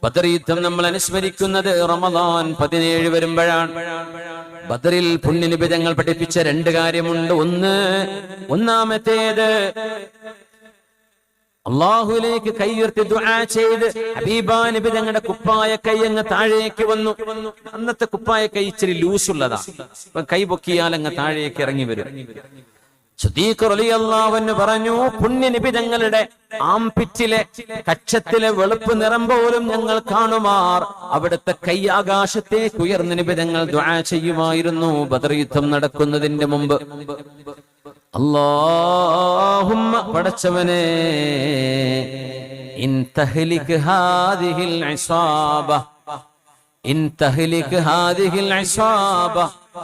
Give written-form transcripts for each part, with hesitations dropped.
ബദർ യുദ്ധം നമ്മൾ അനുസ്മരിക്കുന്നത് റമദാൻ 17 വരുമ്പോഴാണ്. ബദറിൽ പുണ്യനബി തങ്ങൾ പഠിപ്പിച്ച 2 കാര്യമുണ്ട്. ഒന്നാമത്തേത് അല്ലാഹുവിലേക്ക് കൈയുയർത്തി ദുആ ചെയ്ത് ഹബീബാ നബി തങ്ങളുടെ കുപ്പായ കൈ അങ്ങ് താഴേക്ക് വന്നു. അന്നത്തെ കുപ്പായ കൈ ഇച്ചിരി ലൂസുള്ളതാ. കൈ പൊക്കിയാൽ അങ്ങ് താഴേക്ക് ഇറങ്ങി വരും. സിദ്ദീഖ് റളിയല്ലാഹു അൻഹു പറഞ്ഞു, പുണ്യനബി തങ്ങളുടെ ആംപിറ്റിലെ കക്ഷത്തിലെ വെളുപ്പ് നിറം പോലും ഞങ്ങൾ കാണുമാർ അവിടുത്തെ കൈ ആകാശത്തേക്ക് ഉയർന്ന നബി തങ്ങൾ ദുആ ചെയ്യുമായിരുന്നു ബദർ യുദ്ധം നടക്കുന്നതിന്റെ മുമ്പ്. അല്ലാഹുമ്മ പടച്ചവനേ ഇൻ തഹ്ലിക് ഹാദിഹിൽ ഇസാബ ഇൻ തഹ്ലിക് ഹാദിഹിൽ ഇസാബ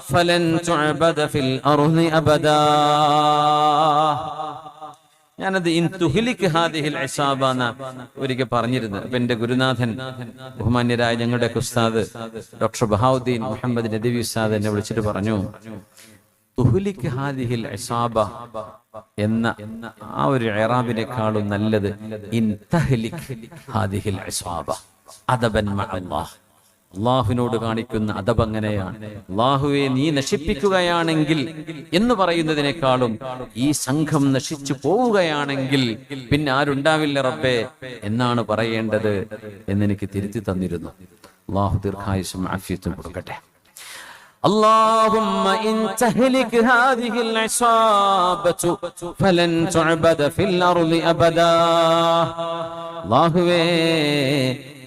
ഫലൻ തുഅബദ ഫിൽ അർളി അബദാ. ഞാനത് ഇൻ തുഹ്ലിക് ഹാദിഹിൽ ഇസാബ എന്ന് ഒരിക്കൽ പറഞ്ഞിരുന്നു. അപ്പൊ എന്റെ ഗുരുനാഥൻ ബഹുമാന്യരായ ഞങ്ങളുടെ ഉസ്താദ് ഡോക്ടർ ബഹാവുദ്ദീൻ മുഹമ്മദ് നദവി ഉസ്താദ് എന്നെ വിളിച്ചിട്ട് പറഞ്ഞു, തുഹ്ലിക് ഹാദിഹിൽ ഇസാബ എന്ന ആ ഒരു ഇറാബിനേക്കാളും നല്ലത് ഇൻ തഹ്ലിക് ഹാദിഹിൽ ഇസാബ അദബൻ മഅല്ലാഹ്. അള്ളാഹുവിനോട് കാണിക്കുന്ന അദബ് അങ്ങനെയാണ്. അള്ളാഹുവെ നീ നശിപ്പിക്കുകയാണെങ്കിൽ എന്ന് പറയുന്നതിനേക്കാളും ഈ സംഘം നശിച്ചു പോവുകയാണെങ്കിൽ പിന്നെ ആരുണ്ടാവില്ല റബ്ബേ എന്നാണ് പറയേണ്ടത് എന്നെനിക്ക് തിരുത്തി തന്നിരുന്നു. അള്ളാഹു ദീർഘായുസ്സും ആഫിയത്തും കൊടുക്കട്ടെ. اللهم إن تهلك هذه العصابة فلن تعبد في الأرض أبدا. അല്ലാഹുവേ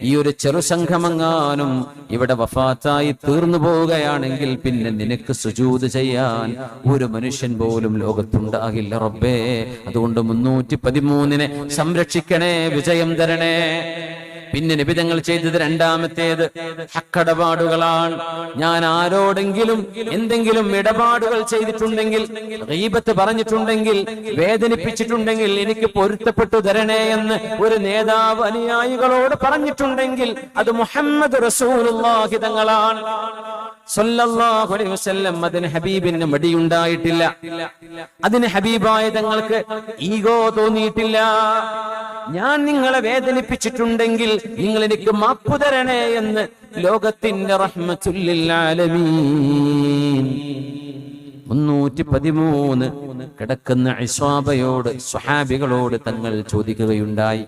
ഈ ഒരു ചെറുസംഘമെങ്ങാനും ഇവിടെ വഫാത്തായി തീർന്നു പോവുകയാണെങ്കിൽ പിന്നെ നിനക്ക് സുജൂദ് ചെയ്യാൻ ഒരു മനുഷ്യൻ പോലും ലോകത്തുണ്ടാകില്ല റബ്ബേ. അതുകൊണ്ട് 313 സംരക്ഷിക്കണേ, വിജയം തരണേ. പിന്നെ നബി തങ്ങൾ ചെയ്തത് രണ്ടാമത്തേത് ഹക്കടപാടുകളാണ്. ഞാൻ ആരോടെങ്കിലും എന്തെങ്കിലും ഇടപാടുകൾ ചെയ്തിട്ടുണ്ടെങ്കിൽ, ഗീബത്ത് പറഞ്ഞിട്ടുണ്ടെങ്കിൽ, വേദനിപ്പിച്ചിട്ടുണ്ടെങ്കിൽ എനിക്ക് പൊരുത്തപ്പെട്ടു തരണേ എന്ന് ഒരു നേതാവ് അനുയായികളോട് പറഞ്ഞിട്ടുണ്ടെങ്കിൽ അത് മുഹമ്മദ് റസൂലുള്ളാഹി തങ്ങളാണ് സല്ലല്ലാഹു അലൈഹി വസല്ലം. അതിന് ഹബീബിന് മടിയുണ്ടായിട്ടില്ല. അതിന് ഹബീബായ തങ്ങൾക്ക് ഈഗോ തോന്നിയിട്ടില്ല. ഞാൻ നിങ്ങളെ വേദനിപ്പിച്ചിട്ടുണ്ടെങ്കിൽ നിങ്ങൾ എനിക്ക് മാപ്പ് തരണേ എന്ന് ലോകത്തിന്റെ റഹ്മത്തുൽ ലിൽ ആലമീൻ 313 കിടക്കുന്ന ഇസ്വാബയോട് സ്വഹാബികളോട് തങ്ങൾ ചോദിക്കുകയുണ്ടായി.